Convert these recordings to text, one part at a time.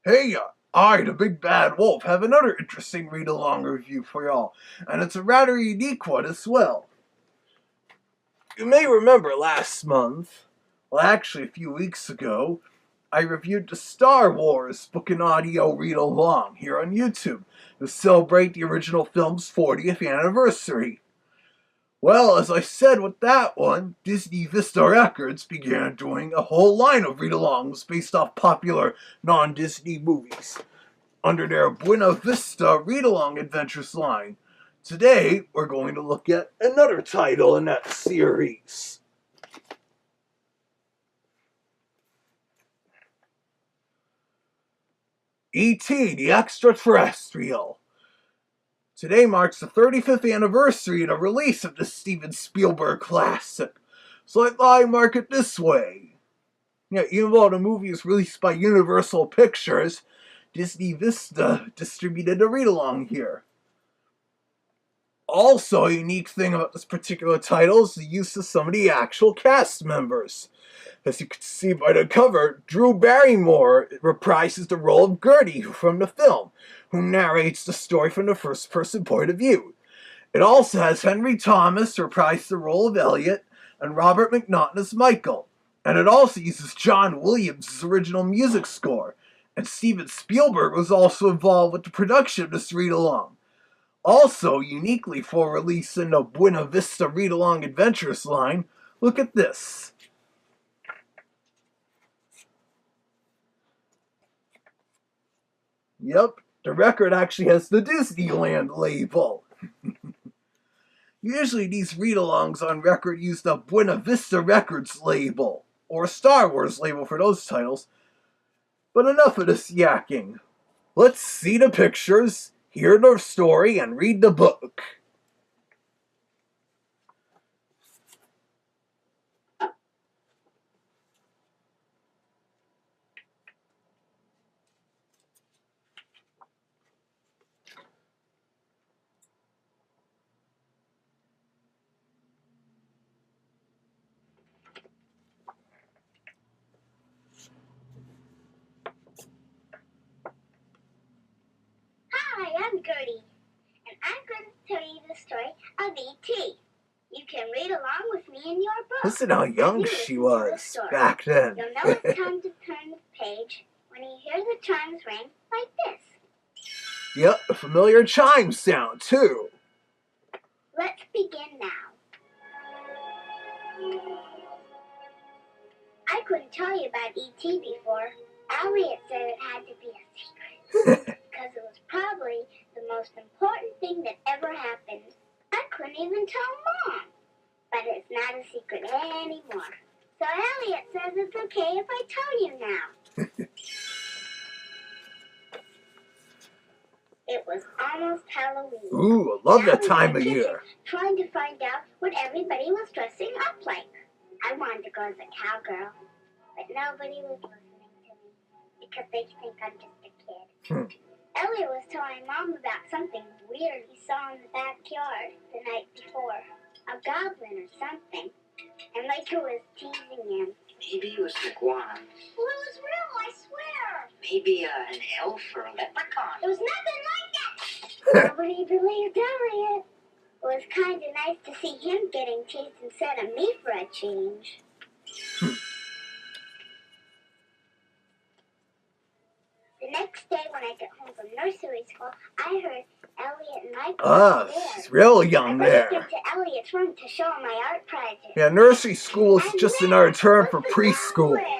Hey, I, the Big Bad Wolf, have another interesting read-along review for y'all, and it's a rather unique one as well. You may remember last month, well actually a few weeks ago, I reviewed the Star Wars book and audio read-along here on YouTube to celebrate the original film's 40th anniversary. Well, as I said with that one, Disney Vista Records began doing a whole line of read-alongs based off popular non-Disney movies under their Buena Vista read-along adventures line. Today, we're going to look at another title in that series. E.T. the Extraterrestrial. Today marks the 35th anniversary of the release of the Steven Spielberg classic, so I thought I'd mark it this way. Yeah, even though the movie was released by Universal Pictures, Disney Vista distributed a read-along here. Also, a unique thing about this particular title is the use of some of the actual cast members. As you can see by the cover, Drew Barrymore reprises the role of Gertie from the film, who narrates the story from the first-person point of view. It also has Henry Thomas reprise the role of Elliot and Robert McNaughton as Michael. And it also uses John Williams' original music score. And Steven Spielberg was also involved with the production of this read-along. Also, uniquely for release in the Buena Vista Read-Along Adventures line, look at this. Yep, the record actually has the Disneyland label. Usually these read-alongs on record use the Buena Vista Records label, or Star Wars label for those titles. But enough of this yakking. Let's see the pictures, hear the story, and read the book. Hi, I'm Gertie, and I'm going to tell you the story of E.T. You can read along with me in your book. Listen how young she was back then. You'll know it's time to turn the page when you hear the chimes ring like this. Yep, a familiar chime sound, too. Let's begin now. I couldn't tell you about E.T. before. Elliot said it had to be a secret. Because it was probably the most important thing that ever happened. I couldn't even tell Mom. But it's not a secret anymore. So Elliot says it's okay if I tell you now. It was almost Halloween. Ooh, I love that time of year. Trying to find out what everybody was dressing up like. I wanted to go as a cowgirl, but nobody was listening to me because they think I'm just a kid. Elliot was telling Mom about something weird he saw in the backyard the night before. A goblin or something. And Micah was teasing him. Maybe it was an iguana. Well, it was real, I swear. Maybe an elf or a leprechaun. It was nothing like that. Nobody believed Elliot. It was kind of nice to see him getting teased instead of me for a change. The next day when I got home from nursery school, I heard Elliot and Michael were there. She's real young there. I rushed into Elliot's room to show him my art project. Yeah, nursery school is just another term for preschool. Look, it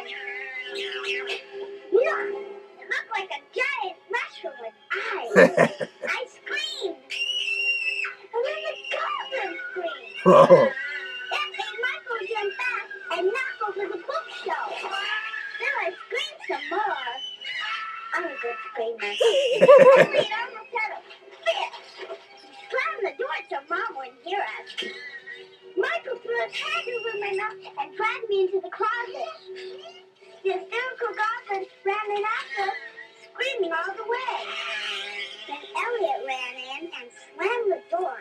looked like a giant mushroom with eyes. I screamed. And then the goblin screamed. Whoa. That made Michael jump back and knock over the bookshelf. Then I screamed some more. I'm a good screamer. Elliot almost had a fit. He slammed the door so Mom wouldn't hear us. Michael threw his hand over my mouth and dragged me into the closet. The hysterical goblin ran in after us, screaming all the way. Then Elliot ran in and slammed the door.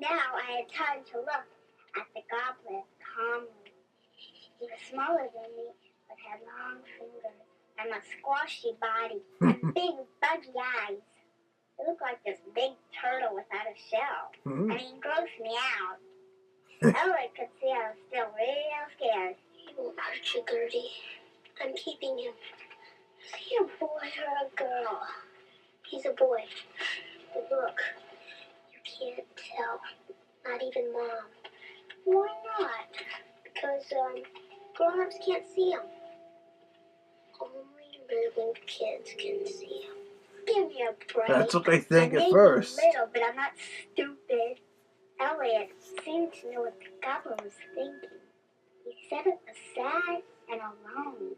Now I had time to look at the goblin calmly. He was smaller than me, but had long fingers and a squashy body and big, buggy eyes. He looked like this big turtle without a shell, and he grossed me out. Elliot could see I was still real scared. He won't hurt you, Gertie. I'm keeping him. Is he a boy or a girl? He's a boy. But look, you can't tell. Not even Mom. Why not? Because, grown-ups can't see him. Only little kids can see him. Give me a break. That's what they think I at may be first. little, but I'm not stupid. Elliot seemed to know what the goblin was thinking. He said it was sad and alone.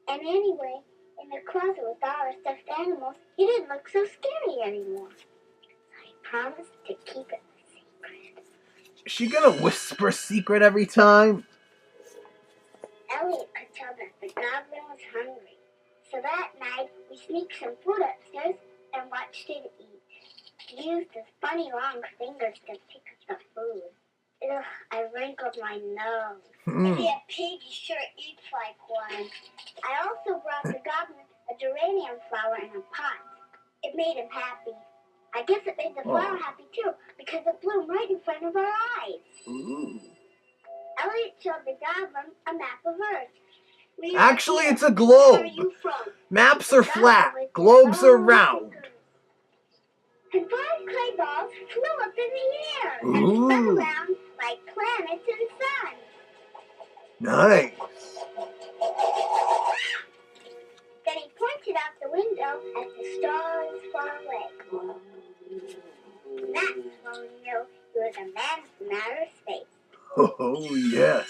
And anyway, in the closet with all our stuffed animals, he didn't look so scary anymore. So he promised to keep it a secret. Is she gonna whisper a secret every time? Elliot could tell that the goblin was hungry. So that night, we sneaked some food upstairs and watched it eat. He used his funny long fingers to pick up the food. Ugh, I wrinkled my nose. Maybe a pig sure eats like one. I also brought the goblin a geranium flower in a pot. It made him happy. I guess it made the flower happy too, because it bloomed right in front of our eyes. Ooh. Elliot showed the goblin a map of Earth. We are Actually, here. it's a Where globe. are you from? Maps The are goblin flat. lifted Globes are long round. fingers. And 5 clay balls flew up in the air and Ooh. spun around like planets and suns. Nice. Then he pointed out the window at the stars far away. That's when we knew he was a man from outer space. Oh, yes.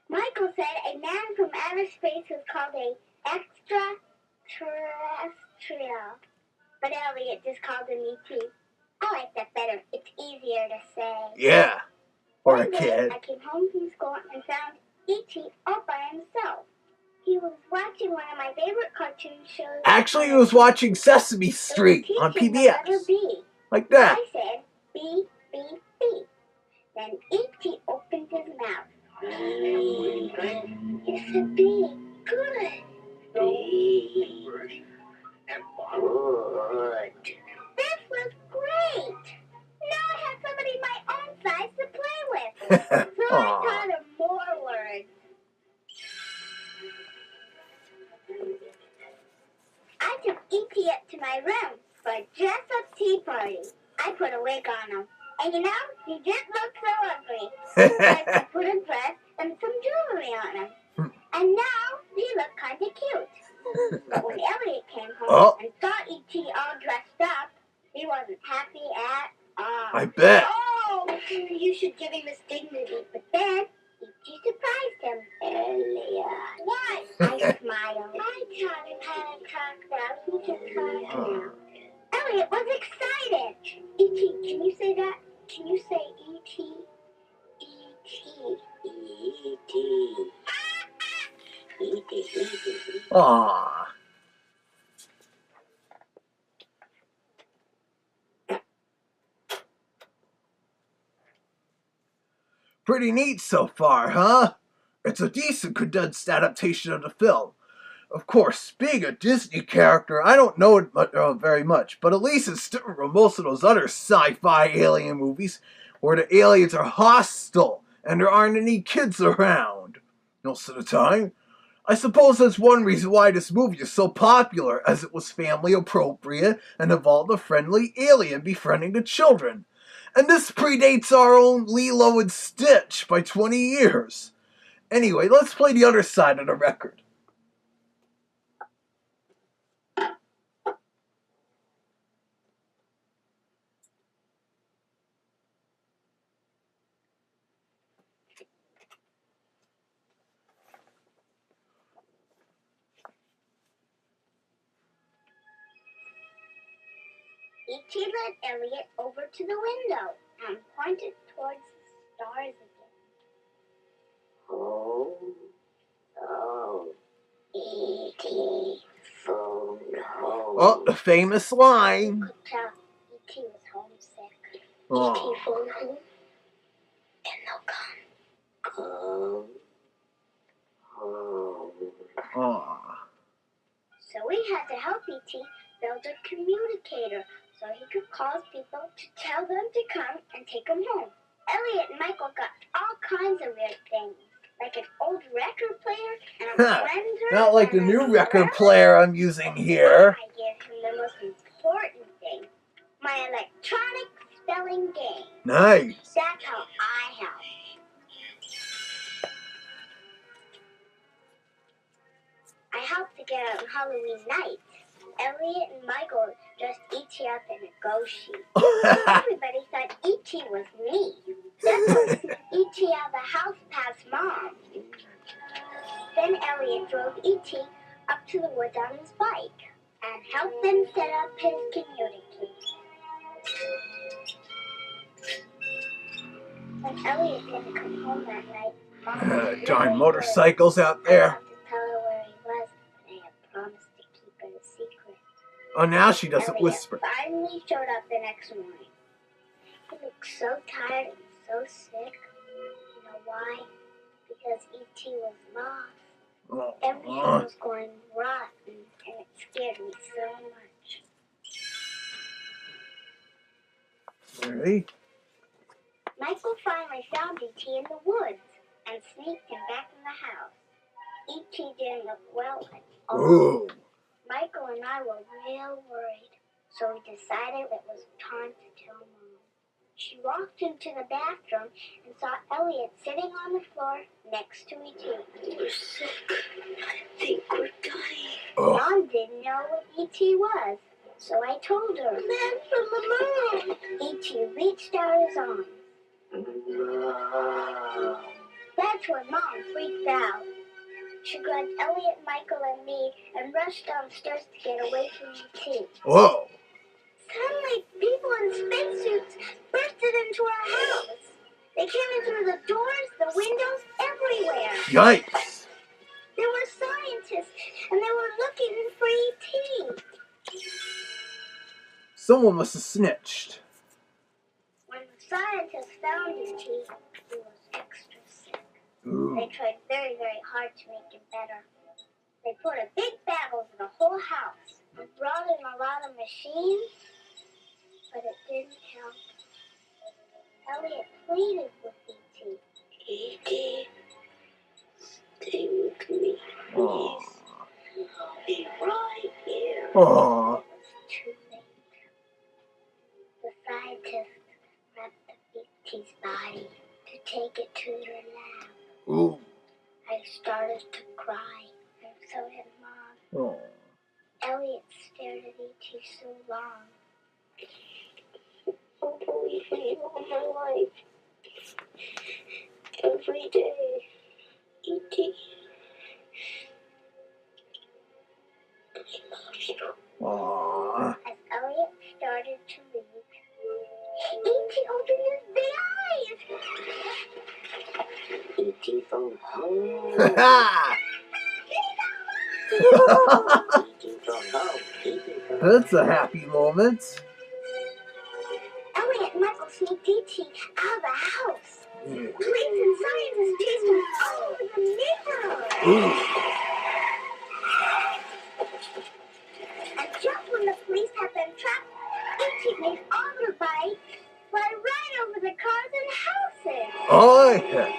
Michael said a man from outer space was called a extraterrestrial. But Elliot just called him E.T. I like that better. It's easier to say. Yeah. Or a One day, kid. I came home from school and found E.T. all by himself. He was watching one of my favorite cartoon shows. Actually, he was watching Sesame It was Street on teaching the letter PBS. B. Like that. I said, B, B, B. Then E.T. opened his mouth. He said, B. Good. Good. This was great. Now I have somebody my own size to play with. So I Aw. taught him more words. I took E.T. up to my room for a dress-up tea party. I put a wig on him. And you know, he didn't look so ugly. I put a dress and some jewelry on him. And now he looked kind of cute. But when Elliot came home and saw E.T. all dressed up, he wasn't happy at all. I bet. Oh, you should give him his dignity. But then E.T. surprised him. Elliot. What? I smiled. I taught him how to talk now. He can talk now. Elliot was excited. E.T., can you say that? Can you say E.T.? E.T. E.T. E.T. Aww. Pretty neat so far, huh? It's a decent condensed adaptation of the film. Of course, being a Disney character, I don't know it very much, but at least it's different from most of those other sci-fi alien movies where the aliens are hostile and there aren't any kids around most of the time. I suppose that's one reason why this movie is so popular, as it was family appropriate and involved a friendly alien befriending the children. And this predates our own Lilo and Stitch by 20 years. Anyway, let's play the other side of the record. E.T. led Elliot over to the window and pointed towards the stars again. Oh, E.T. phone home. Oh, the famous line. You could tell E.T. was homesick. Oh. E.T. phone home, and they'll Come home. Aw. So we had to help E.T. build a communicator so he could call people to tell them to come and take him home. Elliot and Michael got all kinds of weird things, like an old record player and a blender. Not like the and new an record umbrella. player I'm using here. I gave him the most important thing, my electronic spelling game. Nice. That's how I help. I helped to get out on Halloween night. Elliot and Michael dressed E.T. up in a ghost sheet. Everybody thought E.T. was me. That's how E.T. out of the house past Mom. Then Elliot drove E.T. up to the woods on his bike and helped them set up his communicator. When Elliot didn't come home that night, Mom was Darn really motorcycles out worried. I there. had to tell her where he was, but I had promised to keep it a secret. Oh, now she doesn't Elliot whisper. finally showed up the next morning. He looked so tired and so sick. You know why? Because E.T. was lost. Oh, Everything was going rotten, and it scared me so much. really? Michael finally found E.T. in the woods and sneaked him back in the house. E.T. didn't look well at all. Ooh. Michael and I were real worried, so we decided it was time to tell Mom. She walked into the bathroom and saw Elliot sitting on the floor next to E.T. We're sick. I think we're dying. Oh. Mom didn't know what E.T. was, so I told her. Man from the moon! E.T. reached out his arms. Mom. That's when Mom freaked out. She grabbed Elliot, Michael, and me and rushed downstairs to get away from E.T. Whoa. Suddenly, people in spacesuits bursted into our house. They came in through the doors, the windows, everywhere. Yikes. There were scientists, and they were looking for E.T. Someone must have snitched. When the scientists found E.T., he was extra sick. Ooh. They tried very, very hard to make him better. They put a big bag over the whole house and brought in a lot of machines, but it didn't help. Elliot pleaded with E.T. E.T. Stay with me, Aw. please. I'll be right here. Aw. It was too late. The scientists wrapped up E.T.'s body to take it to their lab. Ooh. I started to cry, and so did Mom. Oh. Elliot stared at E.T. so long. I'll believe in you all my life. Every day. E.T. I love you. Aw. As Elliot started to leave, E.T. opened his big eyes. E.T. phone home. Ha E.T. phone home. E.T. phone That's a happy moment. Elliot and Michael sneaked E.T. out of the house. Yeah. Police and scientists chased him all over the neighborhood. Ooh. And just when the police had them trapped, E.T. made all the bikes fly right over the cars and houses. Oh, yeah.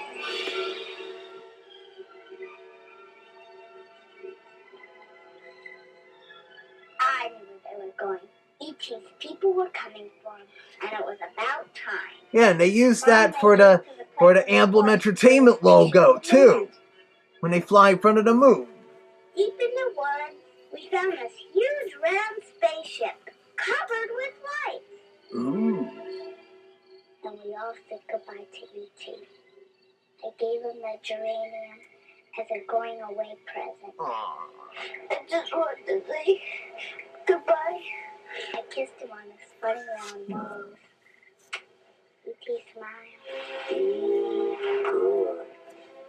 I knew where they were going. E.T.'s people were coming for him, and it was about time. Yeah, and they used that Mom for made the it to for place the where Emblem it was. Entertainment logo too. When they fly in front of the moon. Deep in the woods, we found this huge round spaceship covered with lights. Ooh. And we all said goodbye to E.T. I gave him the geranium as a going away present. Aw. I just wanted to say goodbye. I kissed him on his funny round nose. E.T. smiled. Good.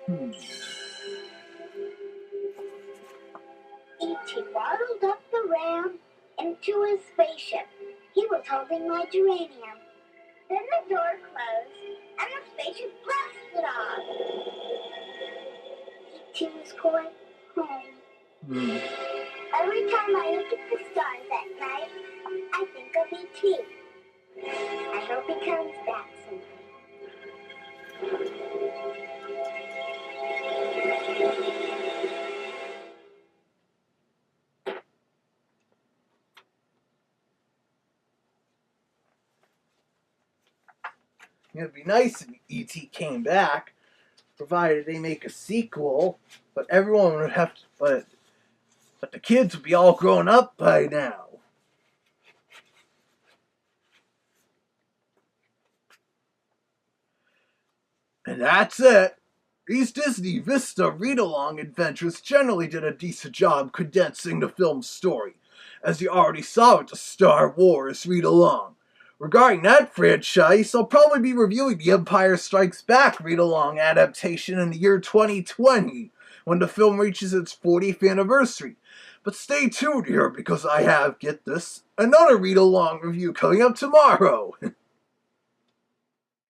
Hmm. E.T. waddled up the ramp into his spaceship. He was holding my geranium. Then the door closed and the spaceship blasted off. E.T. was going home. Hmm. Every time I look at the stars at night, I think of E.T. I hope he comes back someday. It'd be nice if E.T. came back, provided they make a sequel, but everyone would have to, but the kids would be all grown up by now. And that's it. These Disney Vista read-along adventures generally did a decent job condensing the film's story, as you already saw with the Star Wars read-along. Regarding that franchise, I'll probably be reviewing the Empire Strikes Back read-along adaptation in the year 2020, when the film reaches its 40th anniversary. But stay tuned here because I have, get this, another read-along review coming up tomorrow.